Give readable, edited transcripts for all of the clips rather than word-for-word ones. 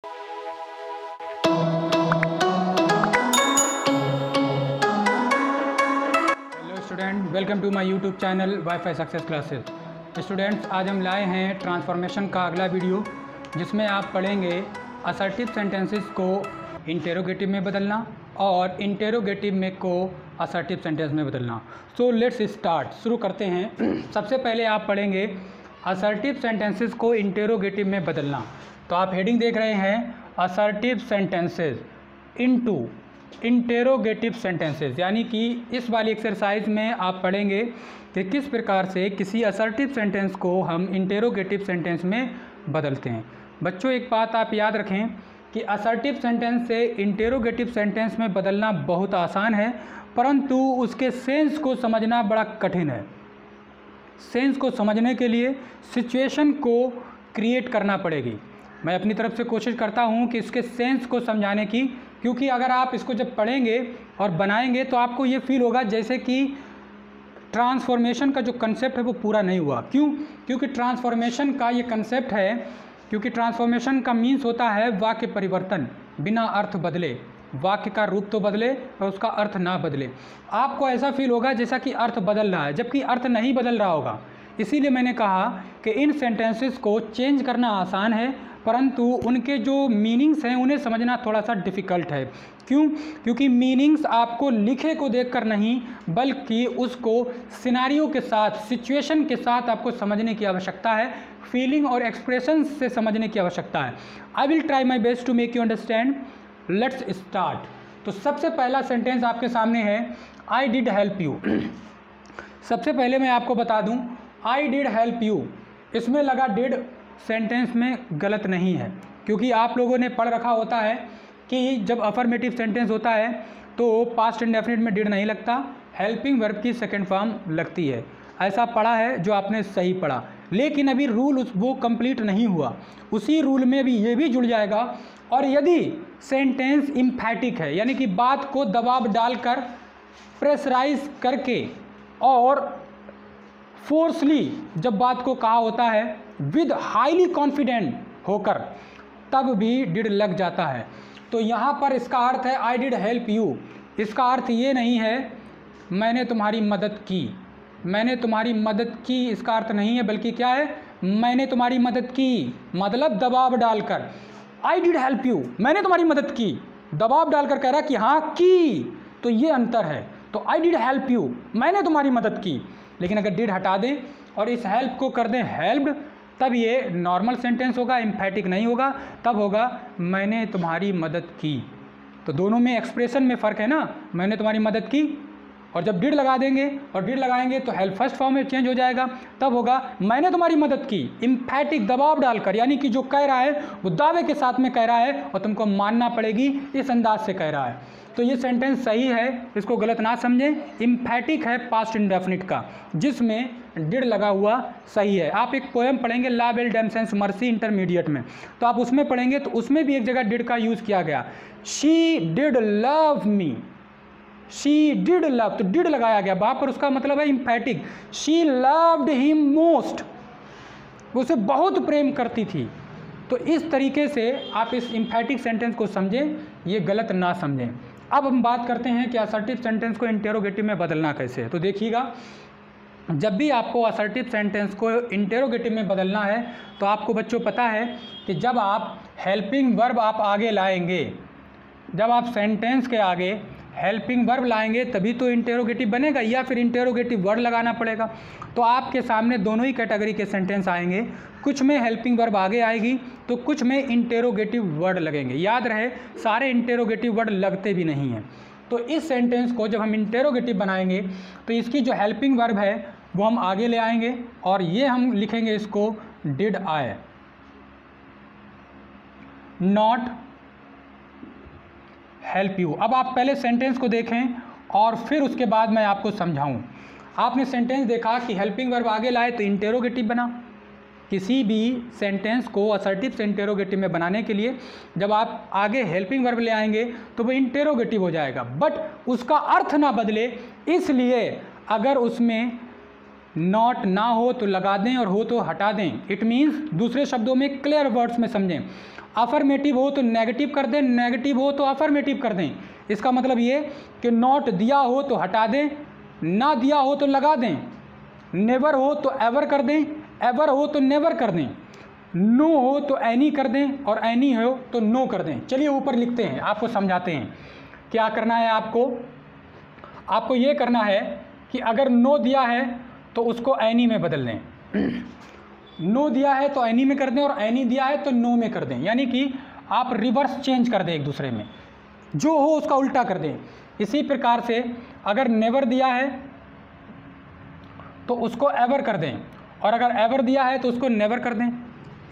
Hello student, welcome to my YouTube channel wifi success classes. Students, आज हम लाए हैं ट्रांसफॉर्मेशन का अगला वीडियो, जिसमें आप पढ़ेंगे असर्टिव सेंटेंसेस को इंटेरोगेटिव में बदलना और इंटेरोगेटिव में को असर्टिव सेंटेंस में बदलना। सो लेट्स स्टार्ट, शुरू करते हैं। सबसे पहले आप पढ़ेंगे असर्टिव सेंटेंसेस को इंटेरोगेटिव में बदलना। तो आप हेडिंग देख रहे हैं, assertive sentences into interrogative sentences, यानी कि इस वाली एक्सरसाइज में आप पढ़ेंगे कि किस प्रकार से किसी असर्टिव सेंटेंस को हम इंटेरोगेटिव सेंटेंस में बदलते हैं। बच्चों, एक बात आप याद रखें कि असर्टिव सेंटेंस से इंटेरोगेटिव सेंटेंस में बदलना बहुत आसान है, परंतु उसके सेंस को समझना बड़ा कठिन है। सेंस को समझने के लिए सिचुएशन को क्रिएट करना पड़ेगी। मैं अपनी तरफ से कोशिश करता हूँ कि इसके सेंस को समझाने की, क्योंकि अगर आप इसको जब पढ़ेंगे और बनाएंगे तो आपको ये फील होगा जैसे कि ट्रांसफॉर्मेशन का जो कंसेप्ट है वो पूरा नहीं हुआ। क्यों? क्योंकि ट्रांसफॉर्मेशन का ये कंसेप्ट है, क्योंकि ट्रांसफॉर्मेशन का मीन्स होता है वाक्य परिवर्तन, बिना अर्थ बदले। वाक्य का रूप तो बदले और उसका अर्थ ना बदले। आपको ऐसा फील होगा जैसा कि अर्थ बदल रहा है, जबकि अर्थ नहीं बदल रहा होगा। इसीलिए मैंने कहा कि इन सेंटेंसेस को चेंज करना आसान है, परंतु उनके जो मीनिंग्स हैं उन्हें समझना थोड़ा सा डिफ़िकल्ट है। क्यों? क्योंकि मीनिंग्स आपको लिखे को देखकर नहीं, बल्कि उसको सिनारियो के साथ, सिचुएशन के साथ आपको समझने की आवश्यकता है, फीलिंग और एक्सप्रेशन से समझने की आवश्यकता है। I will try my best to make you understand. Let's start. तो सबसे पहला सेंटेंस आपके सामने है, आई डिड हेल्प यू। सबसे पहले मैं आपको बता दूं, आई डिड हेल्प यू, इसमें लगा डिड सेंटेंस में गलत नहीं है, क्योंकि आप लोगों ने पढ़ रखा होता है कि जब अफर्मेटिव सेंटेंस होता है तो पास्ट इंडेफिनिट में डिड नहीं लगता, हेल्पिंग वर्ब की सेकेंड फॉर्म लगती है। ऐसा पढ़ा है जो आपने सही पढ़ा, लेकिन अभी रूल वो कंप्लीट नहीं हुआ। उसी रूल में भी ये भी जुड़ जाएगा। और यदि सेंटेंस इम्फैटिक है, यानी कि बात को दबाव डालकर, प्रेशराइज करके और फोर्सली जब बात को कहा होता है विद हाईली कॉन्फिडेंट होकर, तब भी डिड लग जाता है। तो यहाँ पर इसका अर्थ है आई डिड हेल्प यू। इसका अर्थ ये नहीं है मैंने तुम्हारी मदद की, मैंने तुम्हारी मदद की, इसका अर्थ नहीं है, बल्कि क्या है, मैंने तुम्हारी मदद की, मतलब दबाव डालकर। आई डिड हेल्प यू, मैंने तुम्हारी मदद की, दबाव डालकर कह रहा कि हाँ की, तो ये अंतर है। तो आई डिड हेल्प यू, मैंने तुम्हारी मदद की। लेकिन अगर डिड हटा दें और इस हेल्प को कर दें हेल्प्ड, तब ये नॉर्मल सेंटेंस होगा, एम्फैटिक नहीं होगा। तब होगा मैंने तुम्हारी मदद की। तो दोनों में एक्सप्रेशन में फ़र्क है ना, मैंने तुम्हारी मदद की, और जब डिड लगा देंगे और डिड लगाएंगे तो हेल्प फर्स्ट फॉर्म में चेंज हो जाएगा। तब होगा मैंने तुम्हारी मदद की, एम्फैटिक दबाव डालकर, यानी कि जो कह रहा है वो दावे के साथ में कह रहा है और तुमको मानना पड़ेगी, इस अंदाज से कह रहा है। तो ये सेंटेंस सही है, इसको गलत ना समझें। एम्फैटिक है पास्ट इंडेफिनिट का, जिसमें डिड लगा हुआ सही है। आप एक पोएम पढ़ेंगे ला बेल डेमसेंस मर्सी इंटरमीडिएट में, तो आप उसमें पढ़ेंगे तो उसमें भी एक जगह डिड का यूज़ किया गया, she did love me, she did love, तो डिड लगाया गया वहाँ पर, उसका मतलब है एम्फैटिक। शी लव्ड हिम मोस्ट, उसे बहुत प्रेम करती थी। तो इस तरीके से आप इस एम्फैटिक सेंटेंस को समझें, ये गलत ना समझें। अब हम बात करते हैं कि असर्टिव सेंटेंस को इंटेरोगेटिव में बदलना कैसे है। तो देखिएगा, जब भी आपको असर्टिव सेंटेंस को इंटेरोगेटिव में बदलना है तो आपको बच्चों पता है कि जब आप हेल्पिंग वर्ब आप आगे लाएंगे, जब आप सेंटेंस के आगे हेल्पिंग वर्ब लाएंगे तभी तो इंटेरोगेटिव बनेगा, या फिर इंटेरोगेटिव वर्ड लगाना पड़ेगा। तो आपके सामने दोनों ही कैटेगरी के सेंटेंस आएंगे, कुछ में हेल्पिंग वर्ब आगे आएगी तो कुछ में इंटेरोगेटिव वर्ड लगेंगे। याद रहे, सारे इंटेरोगेटिव वर्ड लगते भी नहीं हैं। तो इस सेंटेंस को जब हम इंटेरोगेटिव बनाएंगे तो इसकी जो हेल्पिंग वर्ब है वो हम आगे ले आएंगे, और ये हम लिखेंगे इसको did I not help you. अब आप पहले सेंटेंस को देखें और फिर उसके बाद मैं आपको समझाऊं। आपने सेंटेंस देखा कि हेल्पिंग वर्ब आगे लाए तो इंटेरोगेटिव बना। किसी भी सेंटेंस को असर्टिव से इंटेरोगेटिव में बनाने के लिए जब आप आगे हेल्पिंग वर्ब ले आएंगे तो वो इंटेरोगेटिव हो जाएगा, बट उसका अर्थ ना बदले। इसलिए अगर उसमें नॉट ना हो तो लगा दें और हो तो हटा दें। इट मीन्स दूसरे शब्दों में क्लियर वर्ड्स में समझें, अफर्मेटिव हो तो नेगेटिव कर दें, नेगेटिव हो तो अफर्मेटिव कर दें। इसका मतलब ये कि नॉट दिया हो तो हटा दें, ना दिया हो तो लगा दें, नेवर हो तो एवर कर दें, एवर हो तो नेवर कर दें, नो हो तो एनी कर दें और एनी हो तो नो कर दें। चलिए ऊपर लिखते हैं, आपको समझाते हैं क्या करना है। आपको ये करना है कि अगर नो दिया है तो उसको एनी में बदल दें, नो दिया है तो एनी में कर दें और एनी दिया है तो नो में कर दें। यानी कि आप रिवर्स चेंज कर दें, एक दूसरे में जो हो उसका उल्टा कर दें। इसी प्रकार से अगर नेवर दिया है तो उसको एवर कर दें और अगर एवर दिया है तो उसको नेवर कर दें।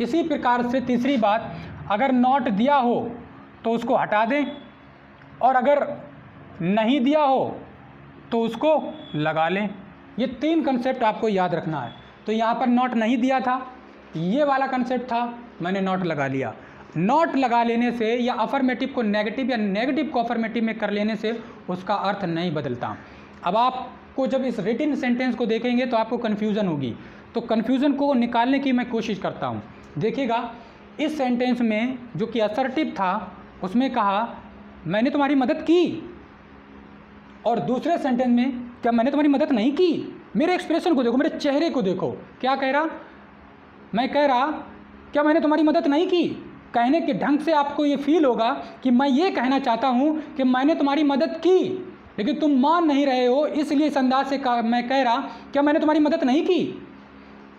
इसी प्रकार से तीसरी बात, अगर नॉट दिया हो तो उसको हटा दें और अगर नहीं दिया हो तो उसको लगा लें। ये 3 कंसेप्ट आपको याद रखना है। तो यहाँ पर नॉट नहीं दिया था, ये वाला कंसेप्ट था, मैंने नॉट लगा लिया। नॉट लगा लेने से या अफर्मेटिव को नेगेटिव या नेगेटिव को अफर्मेटिव में कर लेने से उसका अर्थ नहीं बदलता। अब आपको जब इस रिटन सेंटेंस को देखेंगे तो आपको कन्फ्यूज़न होगी, तो कन्फ्यूज़न को निकालने की मैं कोशिश करता हूँ। देखिएगा, इस सेंटेंस में जो कि असर्टिव था उसमें कहा मैंने तुम्हारी मदद की, और दूसरे सेंटेंस में क्या मैंने तुम्हारी मदद नहीं की। मेरे एक्सप्रेशन को देखो, मेरे चेहरे को देखो, क्या कह रहा, मैं कह रहा क्या मैंने तुम्हारी मदद नहीं की। कहने के ढंग से आपको ये फील होगा कि मैं ये कहना चाहता हूँ कि मैंने तुम्हारी मदद की, लेकिन तुम मान नहीं रहे हो, इसलिए इस अंदाज से मैं कह रहा क्या मैंने तुम्हारी मदद नहीं की।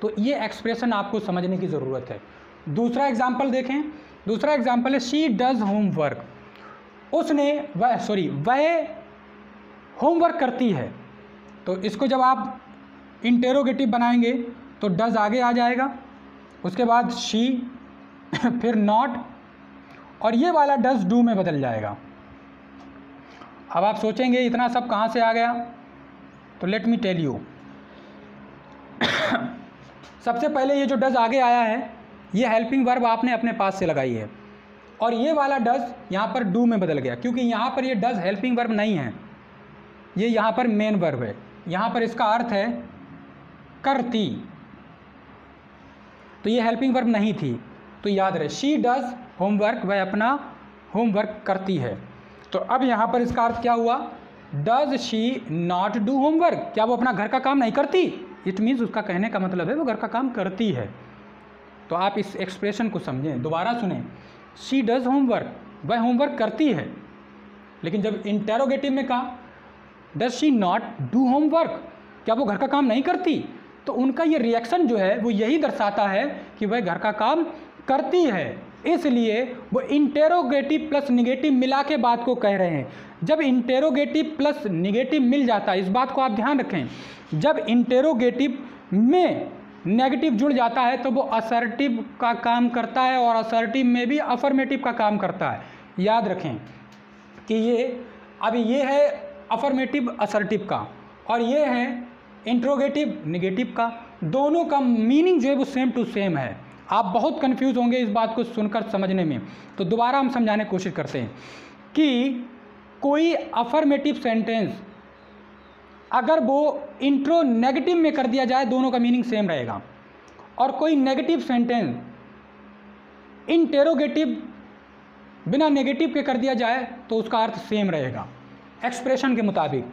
तो ये एक्सप्रेशन आपको समझने की ज़रूरत है। दूसरा एग्जाम्पल देखें, दूसरा एग्जाम्पल है शी डज़ होमवर्क। वह होमवर्क करती है। तो इसको जब आप इंटेरोगेटिव बनाएंगे तो डज़ आगे आ जाएगा, उसके बाद शी, फिर नॉट, और ये वाला डज़ डू में बदल जाएगा। अब आप सोचेंगे इतना सब कहाँ से आ गया, तो लेट मी टेल यू। सबसे पहले ये जो डज़ आगे आया है ये हेल्पिंग वर्ब आपने अपने पास से लगाई है, और ये वाला डज़ यहाँ पर डू में बदल गया, क्योंकि यहाँ पर ये डज़ हेल्पिंग वर्ब नहीं है, ये यहाँ पर मेन वर्ब है। यहाँ पर इसका अर्थ है करती, तो ये हेल्पिंग वर्ब नहीं थी। तो याद रहे, शी डज़ होमवर्क, वह अपना होमवर्क करती है। तो अब यहाँ पर इसका अर्थ क्या हुआ, does she not do homework, क्या वो अपना घर का काम नहीं करती। इट मीन्स उसका कहने का मतलब है वो घर का काम करती है। तो आप इस एक्सप्रेशन को समझें, दोबारा सुने, शी डज़ होमवर्क, वह होमवर्क करती है। लेकिन जब इंटेरोगेटिव में कहा does she not do homework, क्या वो घर का काम नहीं करती, तो उनका ये रिएक्शन जो है वो यही दर्शाता है कि वह घर का काम करती है। इसलिए वो इंटेरोगेटिव प्लस निगेटिव मिला के बात को कह रहे हैं। जब इंटेरोगेटिव प्लस निगेटिव मिल जाता है, इस बात को आप ध्यान रखें, जब इंटेरोगेटिव में नेगेटिव जुड़ जाता है तो वो असर्टिव का काम करता है और असर्टिव में भी अफर्मेटिव का काम करता है। याद रखें कि ये है अफर्मेटिव असर्टिव का, और ये है इंट्रोगेटिव निगेटिव का। दोनों का मीनिंग जो है वो सेम टू सेम है। आप बहुत कंफ्यूज होंगे इस बात को सुनकर समझने में, तो दोबारा हम समझाने की कोशिश करते हैं कि कोई अफर्मेटिव सेंटेंस अगर वो इंट्रो नेगेटिव में कर दिया जाए दोनों का मीनिंग सेम रहेगा, और कोई नेगेटिव सेंटेंस इंटेरोगेटिव बिना नेगेटिव के कर दिया जाए तो उसका अर्थ सेम रहेगा एक्सप्रेशन के मुताबिक।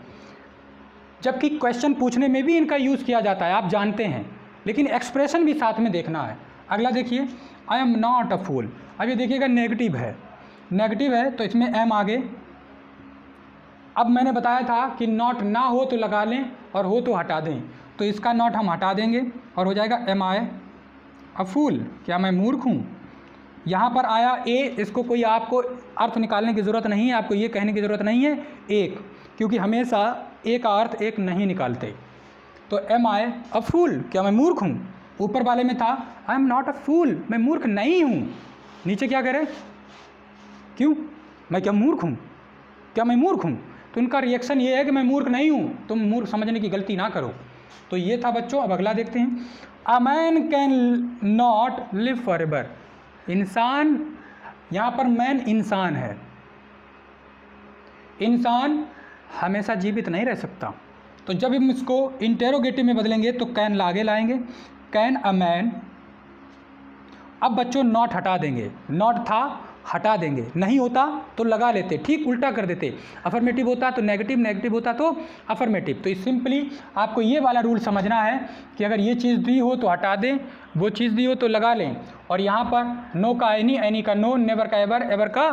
जबकि क्वेश्चन पूछने में भी इनका यूज़ किया जाता है, आप जानते हैं, लेकिन एक्सप्रेशन भी साथ में देखना है। अगला देखिए, आई एम नॉट अ फूल। अब ये देखिएगा नेगेटिव है तो इसमें एम आगे। अब मैंने बताया था कि नॉट ना हो तो लगा लें और हो तो हटा दें, तो इसका नॉट हम हटा देंगे और हो जाएगा एम आई अ फूल, क्या मैं मूर्ख हूँ। यहाँ पर आया ए, इसको कोई आपको अर्थ निकालने की ज़रूरत नहीं है, आपको ये कहने की ज़रूरत नहीं है एक, क्योंकि हमेशा ए का अर्थ एक नहीं निकालते। तो एम आई अ फूल, क्या मैं मूर्ख हूँ। ऊपर वाले में था आई एम नॉट अ फूल, मैं मूर्ख नहीं हूँ। नीचे क्या करें, क्यों, मैं क्या मूर्ख हूँ, क्या मैं मूर्ख हूँ। तो उनका रिएक्शन ये है कि मैं मूर्ख नहीं हूँ, तुम मूर्ख समझने की गलती ना करो। तो ये था बच्चों। अब अगला देखते हैं, a man can not live for ever. इंसान, यहाँ पर मैन इंसान है, इंसान हमेशा जीवित नहीं रह सकता। तो जब हम इसको इंटेरोगेटिव में बदलेंगे तो कैन आगे लाएंगे, कैन अ मैन। अब बच्चों नॉट हटा देंगे, नॉट था हटा देंगे, नहीं होता तो लगा लेते, ठीक उल्टा कर देते। अफर्मेटिव होता तो नेगेटिव, नेगेटिव होता तो अफर्मेटिव। तो सिंपली आपको ये वाला रूल समझना है कि अगर ये चीज़ दी हो तो हटा दें, वो चीज़ दी हो तो लगा लें। और यहाँ पर नो का एनी, एनी का नो, नेवर का एवर, एवर का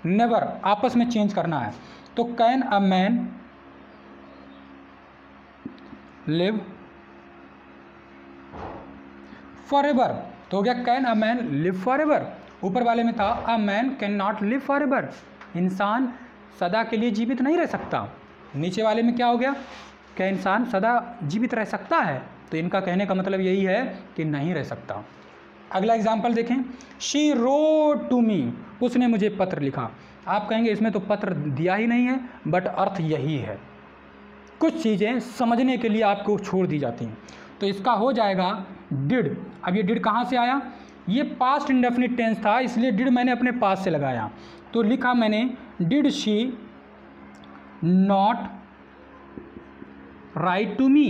नेवर आपस में चेंज करना है। तो can a man live for ever, तो हो गया can a man live for ever. ऊपर वाले में था a man can not live for ever, इंसान सदा के लिए जीवित नहीं रह सकता। नीचे वाले में क्या हो गया, क्या इंसान सदा जीवित रह सकता है। तो इनका कहने का मतलब यही है कि नहीं रह सकता। अगला एग्जाम्पल देखें, शी रोट टू मी, उसने मुझे पत्र लिखा। आप कहेंगे इसमें तो पत्र दिया ही नहीं है, बट अर्थ यही है। कुछ चीज़ें समझने के लिए आपको छोड़ दी जाती हैं। तो इसका हो जाएगा डिड। अब ये डिड कहाँ से आया, ये पास्ट इंडेफिनिट टेंस था, इसलिए डिड मैंने अपने पास से लगाया। तो लिखा मैंने did she not write to me.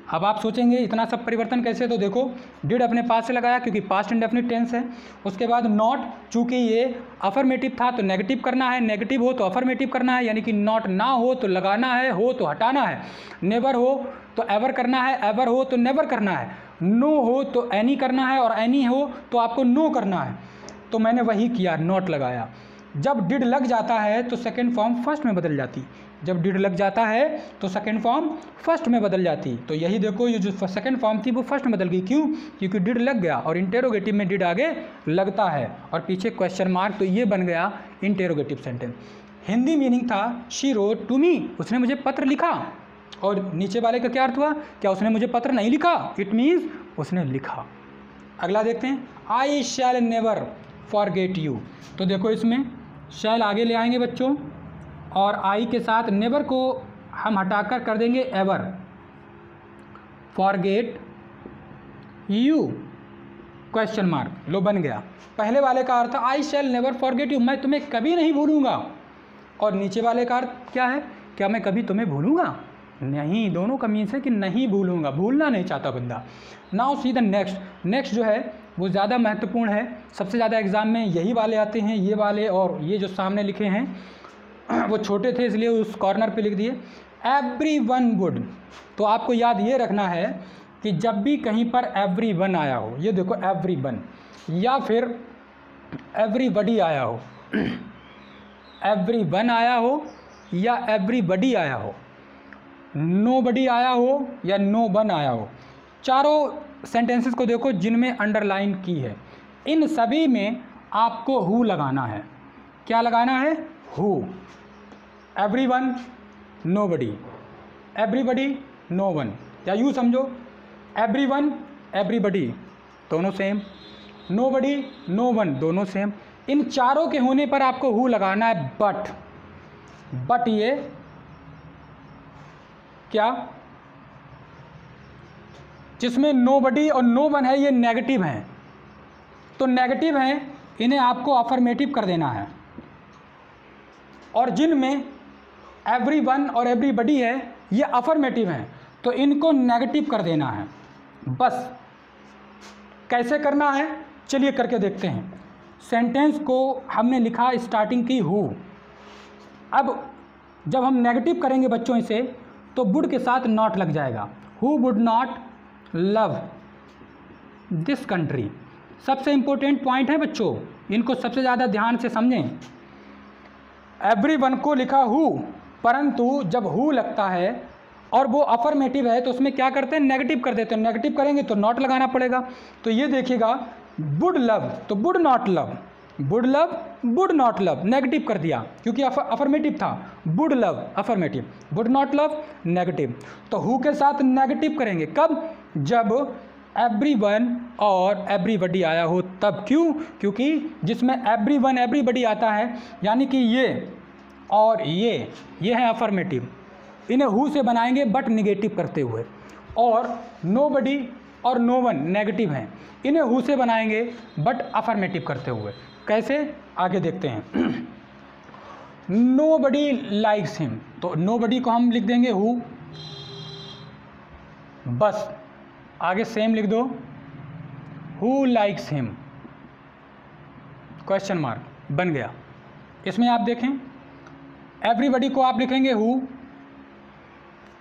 अब आप सोचेंगे इतना सब परिवर्तन कैसे, तो देखो डिड अपने पास से लगाया क्योंकि पास्ट इंडेफिनिट टेंस है। उसके बाद नॉट, चूँकि ये अफर्मेटिव था तो नेगेटिव करना है, नेगेटिव हो तो अफर्मेटिव करना है, यानी कि नॉट ना हो तो लगाना है, हो तो हटाना है। नेवर हो तो एवर करना है, एवर हो तो नेवर करना है। नो हो तो एनी करना है, और एनी हो तो आपको नो करना है। तो मैंने वही किया, नॉट लगाया। जब डिड लग जाता है तो सेकेंड फॉर्म फर्स्ट में बदल जाती, जब डिड लग जाता है तो सेकेंड फॉर्म फर्स्ट में बदल जाती। तो यही देखो, ये जो सेकेंड फॉर्म थी वो फर्स्ट में बदल गई। क्यों, क्योंकि डिड लग गया, और इंटेरोगेटिव में डिड आगे लगता है और पीछे क्वेश्चन मार्क, तो ये बन गया इंटेरोगेटिव सेंटेंस। हिंदी मीनिंग था शी रोट टू मी, उसने मुझे पत्र लिखा। और नीचे वाले का क्या अर्थ हुआ, क्या उसने मुझे पत्र नहीं लिखा, इट मीन्स उसने लिखा। अगला देखते हैं, आई शैल नेवर फॉरगेट यू। तो देखो इसमें शैल आगे ले आएंगे बच्चों, और आई के साथ नेवर को हम हटाकर कर देंगे ever. Forget you question mark, लो बन गया। पहले वाले का अर्थ I shall never forget you, मैं तुम्हें कभी नहीं भूलूंगा। और नीचे वाले का अर्थ क्या है, क्या मैं कभी तुम्हें भूलूंगा, नहीं। दोनों का मीन्स है कि नहीं भूलूंगा, भूलना नहीं चाहता बंदा। Now see the next. Next जो है वो ज़्यादा महत्वपूर्ण है, सबसे ज़्यादा एग्जाम में यही वाले आते हैं, ये वाले। और ये जो सामने लिखे हैं वो छोटे थे इसलिए उस कॉर्नर पे लिख दिए। एवरी वन वुड, तो आपको याद ये रखना है कि जब भी कहीं पर एवरी वन आया हो, ये देखो एवरी वन, या फिर एवरीबडी आया हो, एवरी वन आया हो या एवरीबडी आया हो, नोबडी आया हो या नो वन आया हो, चारों सेंटेंसेस को देखो जिनमें अंडरलाइन की है, इन सभी में आपको हु लगाना है। क्या लगाना है, who. Everyone nobody, everybody know one, या यूँ समझो एवरीवन एवरीबडी दोनों सेम, नोबडी नो वन दोनों सेम। इन चारों के होने पर आपको हु लगाना है। बट ये क्या, जिसमें नोबडी और नो वन है ये नेगेटिव हैं, तो नेगेटिव हैं इन्हें आपको अफर्मेटिव कर देना है। और जिनमें एवरीवन और एवरीबडी है ये अफर्मेटिव हैं, तो इनको नेगेटिव कर देना है। बस कैसे करना है, चलिए करके देखते हैं। सेंटेंस को हमने लिखा स्टार्टिंग की हु। अब जब हम नेगेटिव करेंगे बच्चों इसे, तो वुड के साथ नॉट लग जाएगा। Who would not love this country. सबसे इंपॉर्टेंट पॉइंट है बच्चों, इनको सबसे ज़्यादा ध्यान से समझें। एवरीवन को लिखा हु, परंतु जब हु लगता है और वो अफर्मेटिव है तो उसमें क्या करते हैं, नेगेटिव कर देते हैं। नेगेटिव करेंगे तो नॉट लगाना पड़ेगा। तो ये देखिएगा वुड लव, तो would not love, would love would not love, negative कर दिया क्योंकि अफर्मेटिव था। Would love affirmative, would not love negative. तो हु के साथ नेगेटिव करेंगे कब, जब एवरीवन और एवरीबडी आया हो तब। क्यों, क्योंकि जिसमें एवरीवन एवरीबडी आता है यानी कि ये और ये है अफर्मेटिव, इन्हें हु से बनाएंगे बट निगेटिव करते हुए। और नोबडी और नो वन नेगेटिव हैं, इन्हें हु से बनाएंगे बट अफर्मेटिव करते हुए। कैसे, आगे देखते हैं। नोबडी लाइक्स हिम, तो नोबडी को हम लिख देंगे हु, बस आगे सेम लिख दो, who likes him, question mark बन गया। इसमें आप देखें एवरीबडी को आप लिखेंगे हु,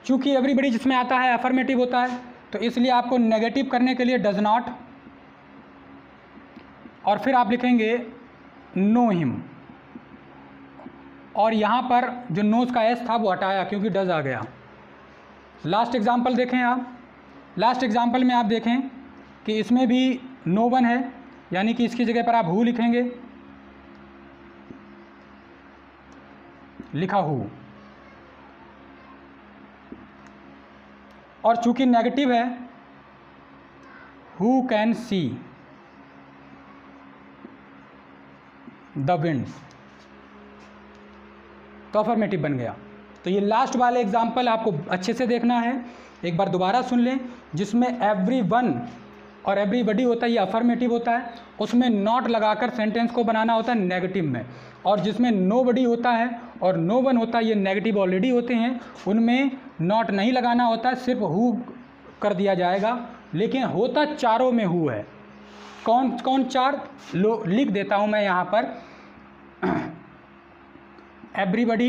चूंकि एवरीबडी जिसमें आता है अफर्मेटिव होता है, तो इसलिए आपको नेगेटिव करने के लिए डज नॉट, और फिर आप लिखेंगे नो हिम, और यहाँ पर जो नोज का एस था वो हटाया क्योंकि डज आ गया। लास्ट एग्जाम्पल देखें आप, लास्ट एग्जाम्पल में आप देखें कि इसमें भी नो वन है, यानी कि इसकी जगह पर आप हु लिखेंगे, लिखा हु, और चूंकि नेगेटिव है who can see the winds, तो अफर्मेटिव बन गया। तो ये लास्ट वाले एग्जाम्पल आपको अच्छे से देखना है, एक बार दोबारा सुन लें। जिसमें एवरी वन और एवरीबडी होता है ये अफर्मेटिव होता है, उसमें नॉट लगाकर सेंटेंस को बनाना होता है नेगेटिव में, और जिसमें नोबडी होता है और नो वन होता है ये नेगेटिव ऑलरेडी होते हैं, उनमें नॉट नहीं लगाना होता है, सिर्फ हु कर दिया जाएगा। लेकिन होता चारों में हु है। कौन कौन चार लिख देता हूँ मैं यहाँ पर, everybody,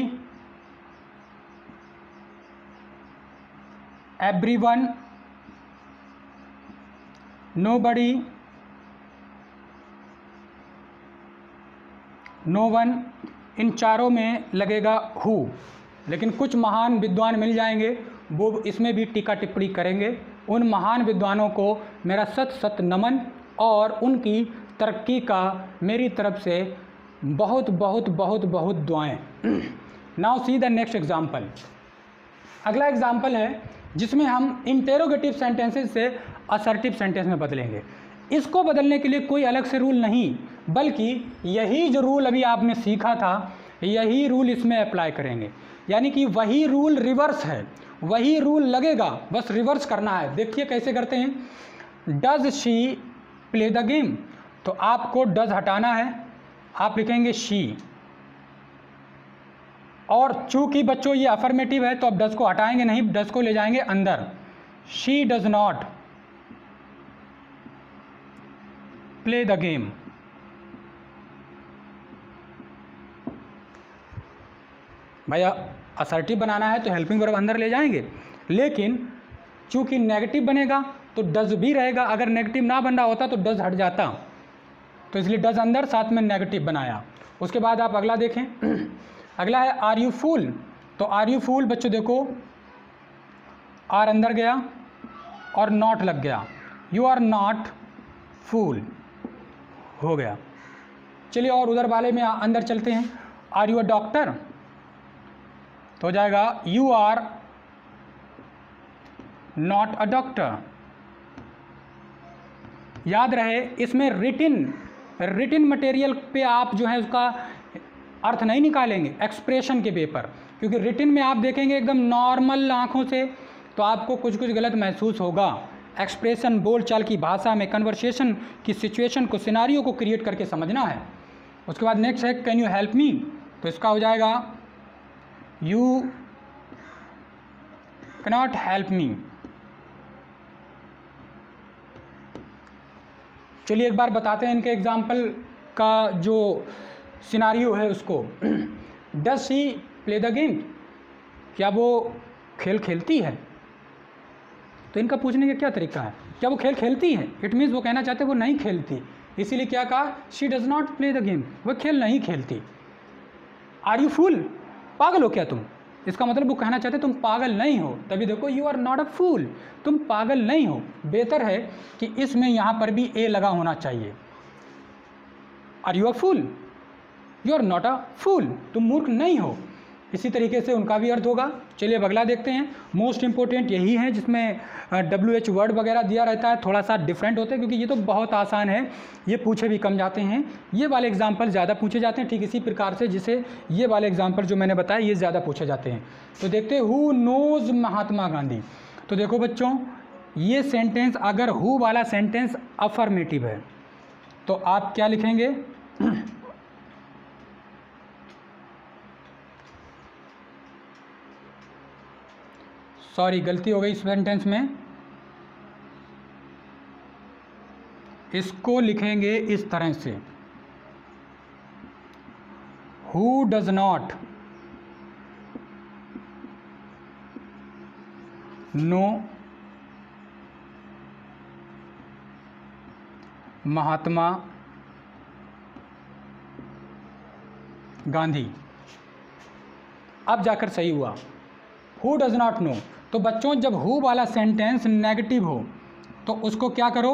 everyone, nobody, no one, इन चारों में लगेगा हु। लेकिन कुछ महान विद्वान मिल जाएंगे, वो इसमें भी टीका टिप्पणी करेंगे। उन महान विद्वानों को मेरा सत सत नमन और उनकी तरक्की का मेरी तरफ से बहुत बहुत बहुत बहुत दुआएं। Now see the next example. अगला एग्जाम्पल है जिसमें हम इंटेरोगेटिव सेंटेंसेस से असर्टिव सेंटेंस में बदलेंगे। इसको बदलने के लिए कोई अलग से रूल नहीं, बल्कि यही जो रूल अभी आपने सीखा था यही रूल इसमें अप्लाई करेंगे। यानी कि वही रूल रिवर्स है, वही रूल लगेगा, बस रिवर्स करना है। देखिए कैसे करते हैं। Does she play the game, तो आपको डज हटाना है, आप लिखेंगे शी, और चूंकि बच्चों ये अफर्मेटिव है तो अब डज को हटाएंगे नहीं, डज को ले जाएंगे अंदर। She does not play the game. भैया असर्टिव बनाना है तो हेल्पिंग वर्ब अंदर ले जाएंगे, लेकिन चूंकि नेगेटिव बनेगा तो डज भी रहेगा। अगर नेगेटिव ना बन रहा होता तो डज हट जाता, तो इसलिए डज अंदर साथ में नेगेटिव बनाया। उसके बाद आप अगला देखें। अगला है आर यू फूल, तो आर यू फूल बच्चों देखो आर अंदर गया और नॉट लग गया, यू आर नॉट फूल हो गया। चलिए और उधर वाले में अंदर चलते हैं। आर यू अ डॉक्टर, तो हो जाएगा you are not a doctor. याद रहे इसमें रिटिन मटेरियल पे आप जो है उसका अर्थ नहीं निकालेंगे, एक्सप्रेशन के पेपर, क्योंकि रिटिन में आप देखेंगे एकदम नॉर्मल आंखों से तो आपको कुछ कुछ गलत महसूस होगा। एक्सप्रेशन बोलचाल की भाषा में कन्वर्सेशन की सिचुएशन को, सिनारियो को क्रिएट करके समझना है। उसके बाद नेक्स्ट है कैन यू हेल्प मी, तो इसका हो जाएगा यू कैनॉट हेल्प मी। चलिए एक बार बताते हैं इनके एग्जाम्पल का जो सिनारियो है उसको। Does she play the game, क्या वो खेल खेलती है? तो इनका पूछने का क्या तरीका है, क्या वो खेल खेलती है? इट मीन्स वो कहना चाहते हैं वो नहीं खेलती, इसीलिए क्या कहा, she does not play the game, वो खेल नहीं खेलती। आर यू फूल, पागल हो क्या तुम, इसका मतलब वो कहना चाहते तुम पागल नहीं हो, तभी देखो you are not a fool, तुम पागल नहीं हो। बेहतर है कि इसमें यहाँ पर भी ए लगा होना चाहिए। Are you a fool, you are not a fool, तुम मूर्ख नहीं हो। इसी तरीके से उनका भी अर्थ होगा। चलिए अब अगला देखते हैं। मोस्ट इंपॉर्टेंट यही है जिसमें WH वर्ड वगैरह दिया रहता है, थोड़ा सा डिफरेंट होते हैं क्योंकि ये तो बहुत आसान है, ये पूछे भी कम जाते हैं, ये वाले एग्जाम्पल ज़्यादा पूछे जाते हैं। ठीक इसी प्रकार से जिसे ये वाले एग्जाम्पल जो मैंने बताया ये ज़्यादा पूछे जाते हैं। तो देखते हैं हु नोज़ महात्मा गांधी। तो देखो बच्चों ये सेंटेंस, अगर हु वाला सेंटेंस अफर्मेटिव है तो आप क्या लिखेंगे, सॉरी गलती हो गई इस सेंटेंस में, इसको लिखेंगे इस तरह से, who does not know Mahatma Gandhi. अब जाकर सही हुआ, हु डज नॉट नो। तो बच्चों जब हु वाला सेंटेंस नेगेटिव हो तो उसको क्या करो,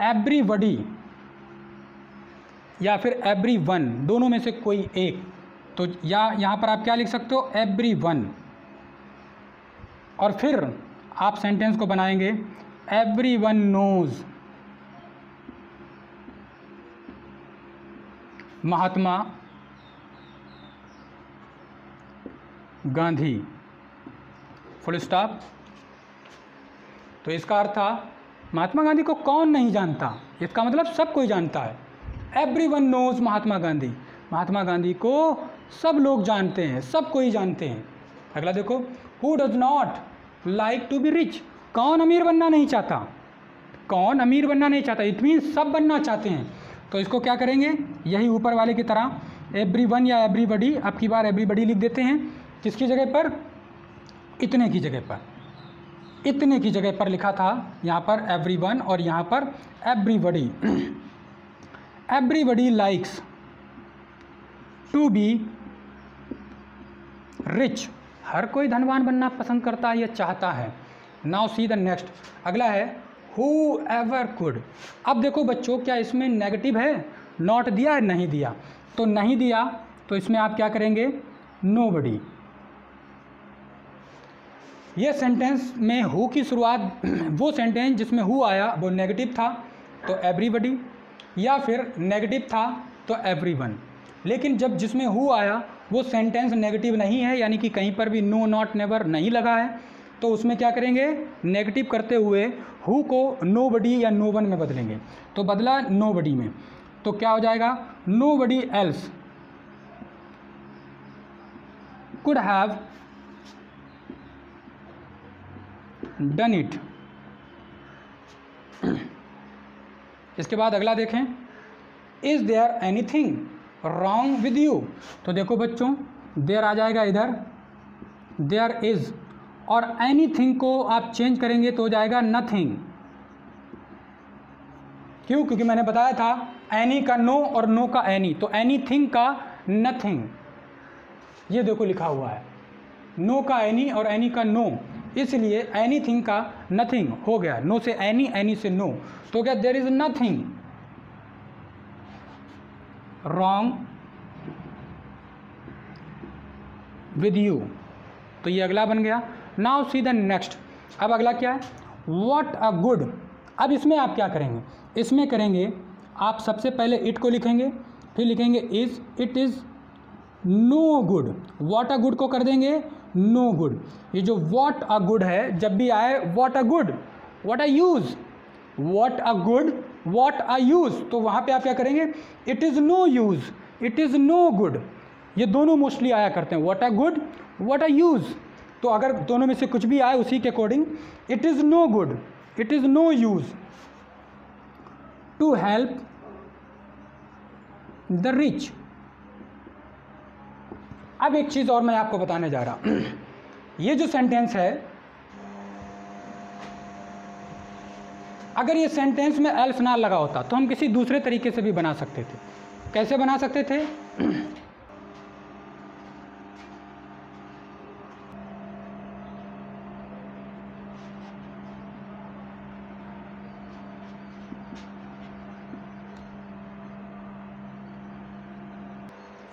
एवरीबॉडी या फिर एवरीवन, दोनों में से कोई एक। तो या यहाँ पर आप क्या लिख सकते हो, एवरीवन, और फिर आप सेंटेंस को बनाएंगे everyone knows Mahatma Gandhi, full stop. तो इसका अर्थ था महात्मा गांधी को कौन नहीं जानता, इसका मतलब सब कोई जानता है। एवरीवन नोज महात्मा गांधी, महात्मा गांधी को सब लोग जानते हैं, सब कोई जानते हैं। अगला देखो, who does not like to be rich, कौन अमीर बनना नहीं चाहता, कौन अमीर बनना नहीं चाहता, इट मीन्स सब बनना चाहते हैं। तो इसको क्या करेंगे, यही ऊपर वाले की तरह एवरीवन या एवरीबॉडी, अब की बार एवरीबॉडी लिख देते हैं, किसकी जगह पर, इतने की जगह पर, इतने की जगह पर लिखा था यहाँ पर एवरीवन और यहाँ पर everybody. Everybody likes to be rich, हर कोई धनवान बनना पसंद करता है या चाहता है। नाउ सी द नेक्स्ट, अगला है हु एवर कुड। अब देखो बच्चों, क्या इसमें नेगेटिव है, नॉट दिया है, नहीं दिया, तो नहीं दिया तो इसमें आप क्या करेंगे, नोबडी। ये सेंटेंस में हु की शुरुआत, वो सेंटेंस जिसमें हु आया वो नेगेटिव था तो एवरीबॉडी, या फिर नेगेटिव था तो एवरीवन। लेकिन जब जिसमें हु आया वो सेंटेंस नेगेटिव नहीं है, यानी कि कहीं पर भी नो नॉट नेवर नहीं लगा है, तो उसमें क्या करेंगे, नेगेटिव करते हुए हु को नोबडी या नो वन में बदलेंगे। तो बदला नोबडी में, तो क्या हो जाएगा, nobody else could have done it. इसके बाद अगला देखें, is there anything wrong with you. तो देखो बच्चों, देयर आ जाएगा इधर, देयर इज, और एनीथिंग को आप चेंज करेंगे तो हो जाएगा नथिंग। क्यों, क्योंकि मैंने बताया था एनी का नो और नो का एनी, तो एनीथिंग का नथिंग, ये देखो लिखा हुआ है, नो का एनी और एनी का नो, इसलिए एनीथिंग का नथिंग हो गया, नो से एनी, एनी से नो, तो क्या there is nothing wrong with you. तो ये अगला बन गया। नाउ सी द नेक्स्ट, अब अगला क्या है, व्हाट अ गुड। अब इसमें आप क्या करेंगे, इसमें करेंगे आप सबसे पहले इट को लिखेंगे, फिर लिखेंगे is, it is no good, what a good को कर देंगे नो गुड। ये जो व्हाट अ गुड है, जब भी आए what a good, what a use, what a good, what a use, तो वहाँ पे आप क्या करेंगे, it is no use, it is no good, ये दोनों मोस्टली आया करते हैं, what a good, what a use. तो अगर दोनों में से कुछ भी आए उसी के according, it is no good, it is no use to help the rich. अब एक चीज़ और मैं आपको बताने जा रहा, ये जो सेंटेंस है, अगर ये सेंटेंस में एल्स ना लगा होता तो हम किसी दूसरे तरीके से भी बना सकते थे। कैसे बना सकते थे,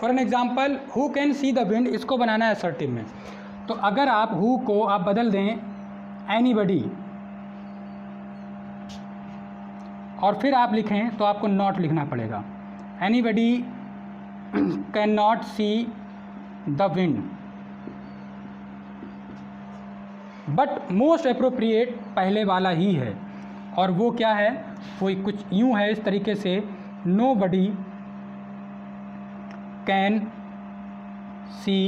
for an example, who can see the wind, इसको बनाना है असर्टिव में। तो अगर आप हु को आप बदल दें एनीबडी और फिर आप लिखें तो आपको नॉट लिखना पड़ेगा, anybody can not C the wind. But most appropriate पहले वाला ही है, और वो क्या है, वो कुछ यूँ है इस तरीके से, nobody can see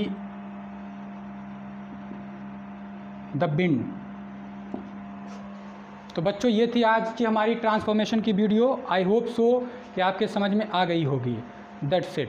the wind. तो बच्चों ये थी आज की हमारी ट्रांसफॉर्मेशन की वीडियो। आई होप सो कि आपके समझ में आ गई होगी। That's it.